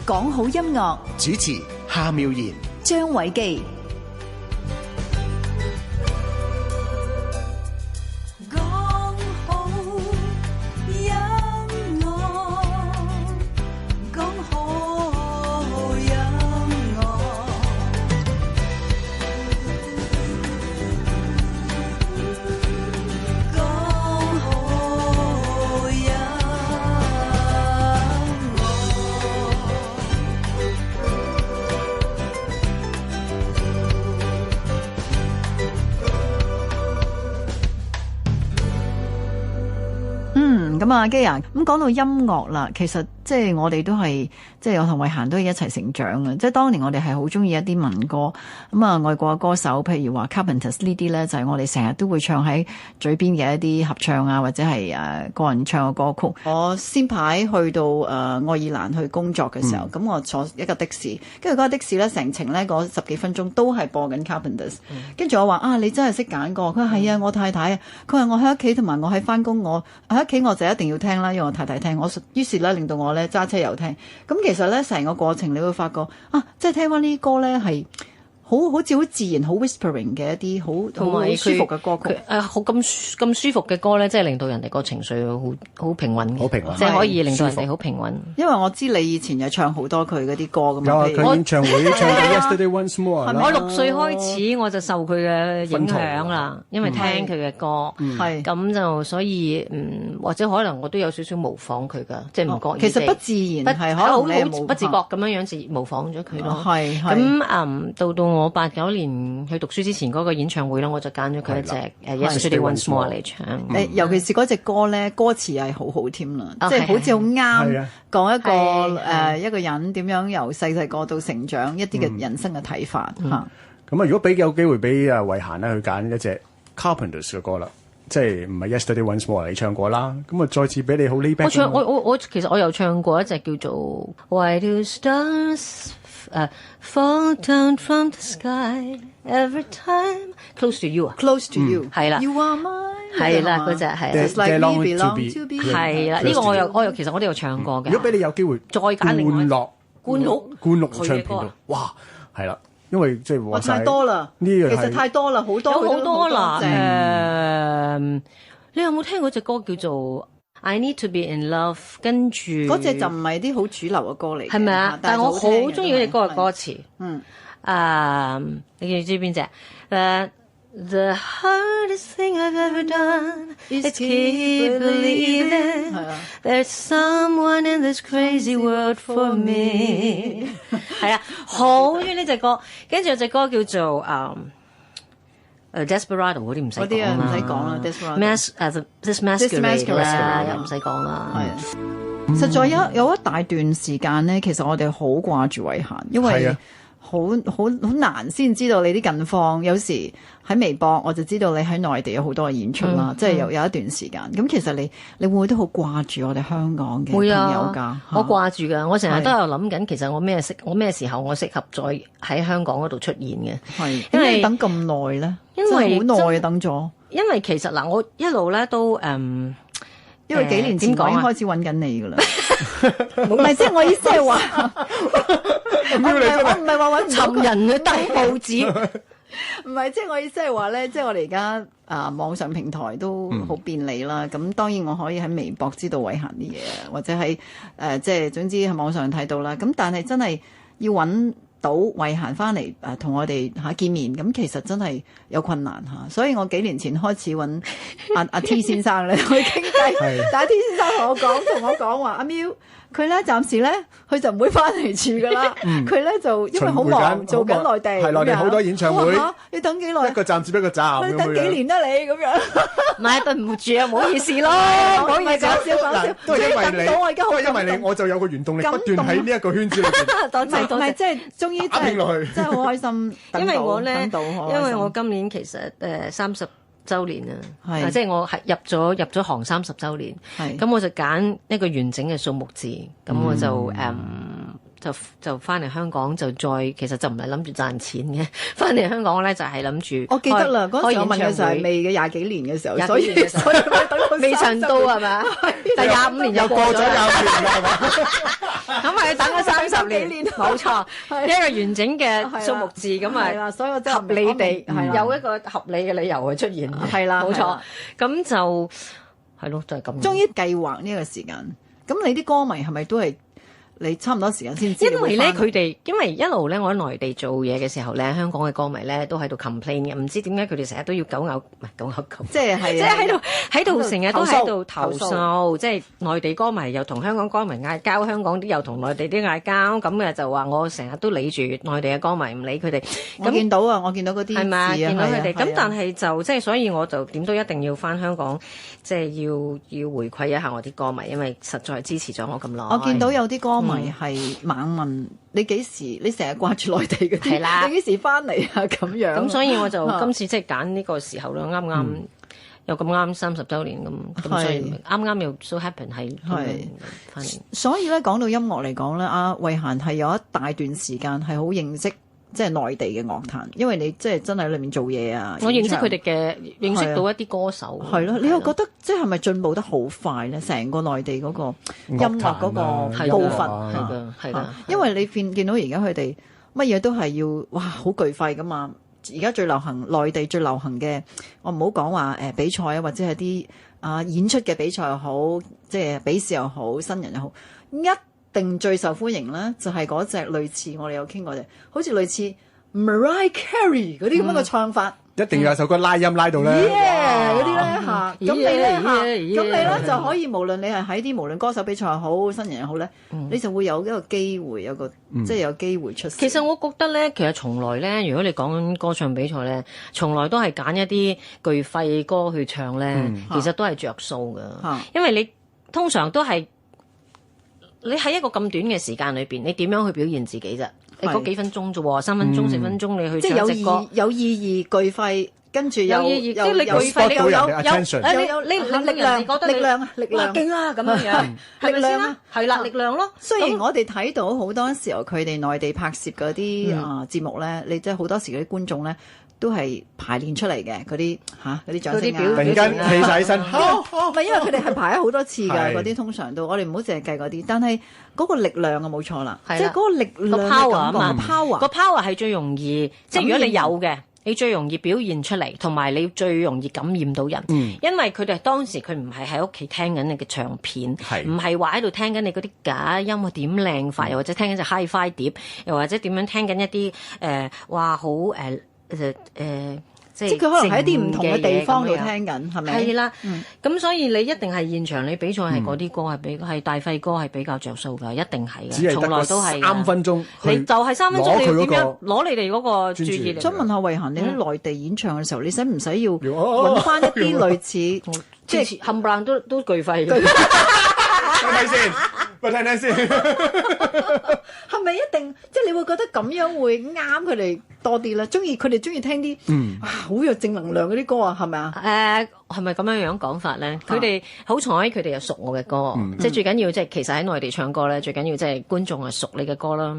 講好音樂，主持夏妙然、張偉基。咁啊，基啊，咁講到音樂啦，其實即係我哋都係，即係我同慧嫻都係一齊成長嘅。即係當年我哋係好中意一啲民歌，咁啊外國嘅歌手，譬如話 Carpenters 呢啲咧，就係我哋成日都會唱喺嘴邊嘅一啲合唱啊，或者係個人唱嘅歌曲。我先排去到愛爾蘭去工作嘅時候，咁我坐一個的士，跟住嗰個的士咧成程咧嗰10幾分鐘都係播緊 Carpenters。跟住我話啊，你真係識揀歌？佢話係啊，我太太啊，佢話我喺屋企同埋我喺返工，我喺屋企我就一定要聽啦，因為我太太聽，於是咧令到我咧揸車又聽。咁其實咧成個過程你會發覺啊，即係聽翻呢啲歌咧係好似好自然、好 whispering 嘅一啲好舒服嘅歌曲。好咁舒服嘅歌咧，即係令到人哋個情緒好平穩嘅，好平穩，即係可以令到人哋好平穩。因為我知你以前有唱好多佢嗰啲歌㗎嘛。有啊，佢演唱會唱到 Yesterday Once More 啦。我6歲開始我就受佢嘅影響啦，因為聽佢嘅歌，咁就所以或者可能我都有少少模仿佢㗎，即係唔覺意。其實不自然係可能你不自覺咁樣就模仿咗佢咯。係咁到我89年去讀書之前嗰個演唱會咧，我就揀咗佢一隻Yesterday Once More 嚟唱。尤其是嗰隻歌咧，歌詞係好好添啦，即係好似好啱講一個人點樣由細個到成長一啲嘅人生嘅睇法嚇。咁啊，如果俾有機會俾慧嫻咧去揀一隻 Carpenters 嘅歌啦，即係唔係 Yesterday Once More 你唱過啦，咁啊再次俾你好 lay back。我其實我有唱過一隻叫做 Why Do Stars Fall down from the sky every time close to you 啊 ，close to you 係啦 ，You are mine 係啦嗰隻係啦 ，Just like we belong to be 係啦，呢個我有其實我都有唱過嘅。如果俾你有機會再揀另外灌錄唱片度，哇，係啦，因為即係話晒太多啦，呢樣其實太多啦，好多啦。你有冇聽過隻歌叫做I Need to Be in Love？ 跟住嗰隻就唔係啲好主流嘅歌嚟，係咪啊？但係我好中意嗰隻歌嘅歌詞。你知邊隻？The hardest thing I've ever done is keep believing there's someone in this crazy world for me。係啊，好中意呢隻歌。跟住有隻歌叫做Desperado 嗰啲唔使講啦，唔使講啦。This Masquerade 啦，又唔使講啦。實在有一大段時間咧，其實我哋好掛住慧嫻，因為好難先知道你啲近況。有時喺微博我就知道你喺內地有好多嘅演出啦，即係有一段時間。咁其實你會唔會都好掛住我哋香港嘅朋友㗎？我掛住㗎，我成日都有諗緊，其實我咩時候我適合再喺香港嗰度出現嘅？係，因為等咁耐咧，因為好耐等咗。因為其實嗱，我一路咧都因為幾年前我已經開始揾緊你㗎啦，唔係即係我意思係話，我唔係話揾尋人去登報紙，唔係即係我意思係話咧，即係我哋而家網上平台都好便利啦。咁當然我可以喺微博知道慧嫻啲嘢，或者喺即係總之喺網上睇到啦。咁但係真係要揾到慧嫻翻嚟同我哋見面，咁其實真係有困難嚇，所以我幾年前開始揾阿 T 先生咧去傾偈，但係 T 先生同我講話，阿喵佢咧暫時咧佢就唔會翻嚟住噶啦，佢咧就因為好忙做緊內地，係內地好多演唱會，要等幾耐？一個站接一個站，你等幾年啦你咁樣？唔係對唔住啊，唔好意思咯，唔好意思，講笑。都係因為你，我就有個原動力不斷喺呢一個圈子裏邊。多謝。唔係即係終於打拼落去，真係好開心。因為我咧，因為我今年其實30週年啊，即係我係入咗行30週年，咁我就揀一個完整嘅數目字，咁我就就翻嚟香港就再其實就唔係諗住賺錢嘅，翻嚟香港咧就係諗住。我記得啦，嗰時我問嘅時候係未嘅廿幾年嘅時候，所以咪等到未長到係嘛？第25年又過咗25年啦，係嘛？咁咪等咗30年，冇錯，一個完整嘅數目字咁係啦，所以我真係合理地係啦有一個合理嘅理由去出現，係啦，冇錯係啦。咁就係咯，就係咁。終於計劃呢個時間，咁你啲歌迷係咪都係你差唔多時間先知？因為咧，佢哋因為一路咧，我喺內地做嘢嘅時候咧，香港嘅歌迷咧都喺度 complain 嘅，唔知點解佢哋成日都要狗咬，唔係狗咬狗，即係即係喺度成日都喺度投訴投訴，即係內地歌迷又同香港歌迷嗌交，香港啲又同內地啲嗌交，咁嘅就話我成日都理住內地嘅歌迷，唔理佢哋。我見到啊，我見到嗰啲係咪啊？見到佢哋咁，但係係就即係所以我就點都一定要翻香港，即係要回饋一下我啲歌迷，因為實在支持咗我咁耐。我見到有啲歌迷係猛問你幾時？你成日掛住內地嗰啲，係啦你幾時翻嚟啊？咁樣咁所以我就今次即係揀呢個時候啦，啱啱又咁啱30週年咁，所以啱啱又 so happen 係翻嚟。所以咧講到音樂嚟講咧，阿慧嫻係有一大段時間係好認識即係內地嘅樂壇，因為你即係真係喺裏面做嘢啊。我認識佢哋嘅，認識到一啲歌手。係咯，你又覺得即係咪進步得好快咧？成個內地嗰個音樂嗰個步伐係㗎，係㗎。因為你見到而家佢哋乜嘢都係要哇好巨費噶嘛。而家最流行內地最流行嘅，我唔好講話比賽啊，或者係啲演出嘅比賽又好，即係比試又好，新人又好，一定最受歡迎咧，就係嗰隻類似我哋有傾過嘅，好似類似 Mariah Carey 嗰啲咁樣嘅唱法。一定要有首歌拉音拉到咧，嗰啲咧嚇，咁你咧嚇，咁你咧 yeah 就可以無論你係喺啲無論歌手比賽又好，新人又好咧，你就會有一個機會，有個即係有機會出。其實我覺得咧，其實從來咧，如果你講緊歌唱比賽咧，從來都係揀一啲巨肺歌去唱咧，其實都係着數噶，因為你通常都係你喺一個咁短嘅時間裏邊，你點樣去表現自己啫？你嗰幾分鐘啫喎，3分鐘、4分鐘，你去唱隻歌，有意義、巨肺，跟住有意義，即係你有巨肺，你有力量，你覺得力量啊，力量勁啊咁樣樣，係咪先啊？係啦，力量咯。雖然我哋睇到好多時候佢哋內地拍攝嗰啲節目咧，你即係好多時嗰啲觀眾咧都係排練出嚟嘅嗰啲嗰啲掌聲啊，突然間起晒起身，唔係因為佢哋係排咗好多次㗎，嗰啲通常都我哋唔好淨係計嗰啲，但係嗰個力量啊冇錯啦，即係嗰個力量嘅 power 啊嘛，power 個 power 係最容易，即係如果你有嘅。你最容易表現出嚟，同埋你最容易感染到人，因為佢哋當時佢唔係喺屋企聽緊你嘅唱片，唔係話喺度聽緊你嗰啲假音啊點靚法，又或者聽緊隻 HiFi 碟，又或者點樣聽緊一啲哇好即係佢可能喺一啲唔同嘅地方度聽緊，係咪？係啦，咁所以你一定係現場你比賽係嗰啲歌係大肺歌係比較着數㗎，一定係嘅，從來都係3分鐘，你就係3分鐘，你要點樣攞你哋嗰個注意力？想問下慧嫻，你喺內地演唱嘅時候，你使唔使要揾翻一啲類似即係冚唪唥都巨肺嘅？睇先，喂聽聽先，係咪一定即係你會覺得咁樣會啱佢哋多啲咧？佢哋中意聽啲好有正能量嗰啲歌啊，係咪啊？係咪咁樣講法咧？佢哋好彩，佢哋又熟我嘅歌，即係最緊要即係其實喺內地唱歌咧，最緊要即係觀眾係熟你嘅歌啦。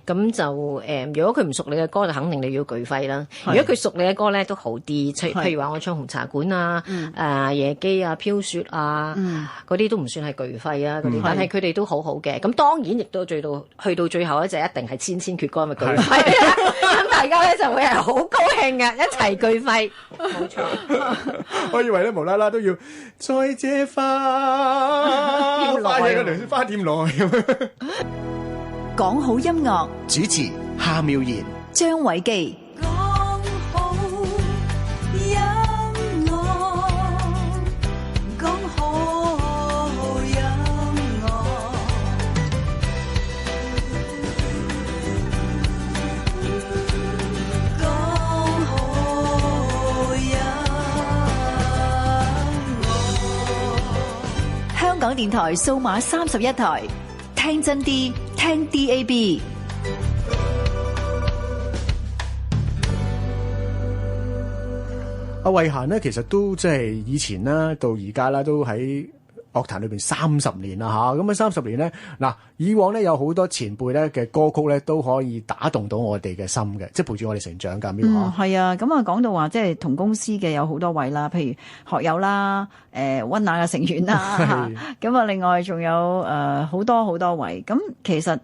咁就如果佢唔熟你嘅歌，就肯定你要巨肺啦。如果佢熟你嘅歌咧，都好啲。譬如話我唱紅茶館啊、夜機啊、飄雪啊，嗰啲都唔算係巨肺啊嗰啲，但係佢哋都好好嘅。咁當然亦都去到最後一隻一定係千千闕歌咪巨肺。咁大家咧就會係好高興嘅，一齊巨肺。冇錯。我以為咧無啦啦都要再借花嘢嘅涼花店來咁。講好音樂，主持夏妙然、張偉基。講好音樂，講好音樂。香港電台數碼31台，聽真啲，聽 DAB。阿慧嫻呢，其實都即係以前啦，到而家啦，都喺樂壇裏邊30年啦嚇，咁啊30年咧，嗱以往咧有好多前輩咧嘅歌曲咧都可以打動到我哋嘅心嘅，即係陪住我哋成長㗎。係啊，咁啊講到話即係同公司嘅有好多位啦，譬如學友啦，溫拿嘅成員啦，咁啊另外仲有好多好多位，咁其實。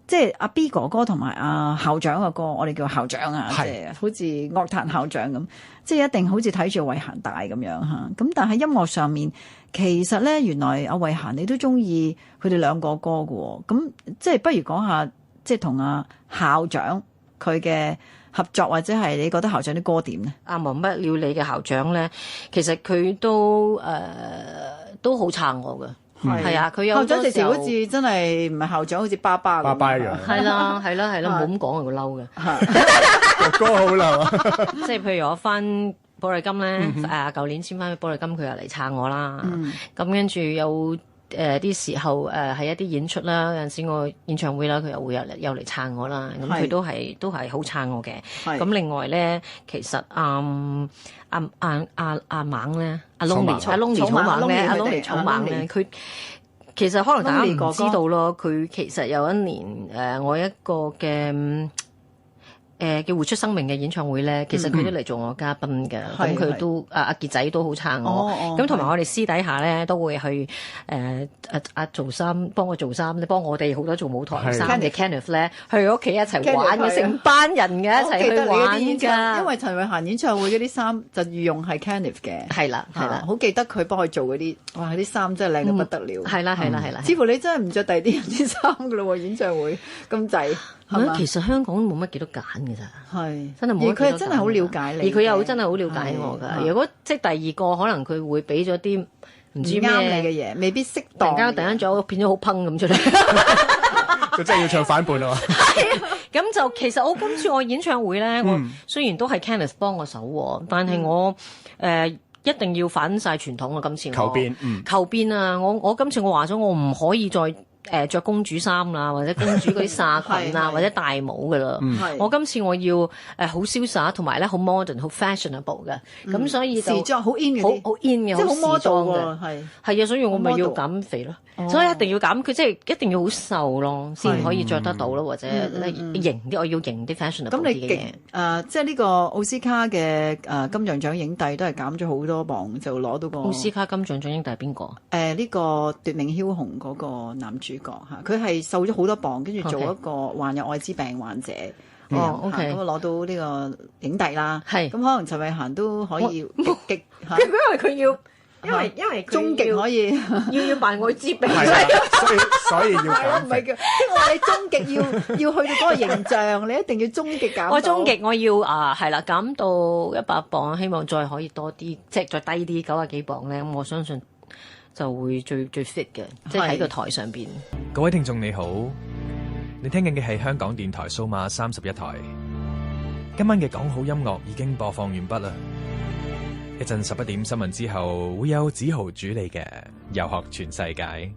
即係阿 B 哥哥同埋阿校長嘅歌，我哋叫校長啊，即係好似樂壇校長咁，即係一定好似睇住慧嫻大咁樣嚇。咁但係音樂上面，其實咧原來阿慧嫻你都中意佢哋兩個歌嘅喎。咁即係不如講下，即係同阿校長佢嘅合作，或者係你覺得校長啲歌點咧？阿忘不了你嘅校長咧，其實佢都好撐我㗎。係啊，佢有校長直情好似真係唔係校長，好似爸爸爸爸一樣。係啦，係啦，係啦，唔好咁講啊，佢嬲嘅。歌好流啊！即係譬如我翻寶麗金咧，舊年簽翻寶麗金，佢又嚟撐我啦。咁跟住有啲時候係一啲演出啦，有陣時我演唱會啦，佢又會又嚟撐我啦。咁佢都係好撐我嘅。咁另外咧，其實阿猛咧，阿 Lonely 草蜢咧，阿 Lonely 草蜢咧，佢其實可能大家唔知道咯。佢其實有一年我一個嘅叫活出生命嘅演唱會咧，其實佢都嚟做我嘉賓嘅。咁佢都阿傑仔都好撐我。咁同埋我哋私底下咧都會去做衫，幫我做衫，幫我哋好多做舞台衫嘅 Kenneth 咧，去屋企一齊玩嘅，成班人嘅一齊去玩㗎。因為陳慧嫻演唱會嗰啲衫就御用係 Kenneth 嘅。係啦，好記得佢幫佢做嗰啲，哇！啲衫真係靚到不得了。係啦。似乎你真係唔着第二啲人啲衫㗎咯喎，演唱會咁滯。其實香港冇乜幾多揀嘅咋，係真係冇。而佢真係好了解你，而佢又真係好了解我㗎。如果即係第二個，可能佢會俾咗啲唔知咩啱你嘅嘢，未必適當。突然間咗變咗好烹咁出嚟，就真係要唱反叛啊！咁就其實我今次我演唱會咧，我雖然都係 Kenneth 幫我手，但係我一定要反晒傳統啊！今次求變啊！我今次我話咗，我唔可以再着公主衫啦，或者公主嗰啲紗裙啊，或者戴帽噶啦。我今次我要好瀟灑，同埋咧好 modern、好 fashionable 嘅。咁所以就時裝好 in 嘅，好 in 嘅，即係好時裝 model 嘅。係啊，所以我咪要減肥咯。所以一定要減，佢即係一定要好瘦咯，先可以着得到咯，或者型啲。我要型啲 fashionable 啲嘅嘢。即係呢個奧斯卡嘅金像獎影帝都係減咗好多磅，就攞到個奧斯卡金像獎影帝係邊個？呢個奪命梟雄嗰個男主角嚇，佢係瘦咗好多磅，跟住做一個患有艾滋病患者。OK，咁攞到呢個影帝啦。係，咁可能陳慧嫻都可以極因為佢要。因為終極可以要扮愛滋病，所以要減。唔係叫，即係話你終極要去到嗰個形象，你一定要終極減。我終極我要係啦，減到100磅，希望再可以多啲，即係再低啲90幾磅咧。咁我相信就會最 fit 嘅，即係喺個台上邊。各位聽眾你好，你聽緊嘅係香港電台數碼31台。今晚嘅講好音樂已經播放完畢啦。一陣11點新聞之後，會有梓豪主理嘅遊學全世界。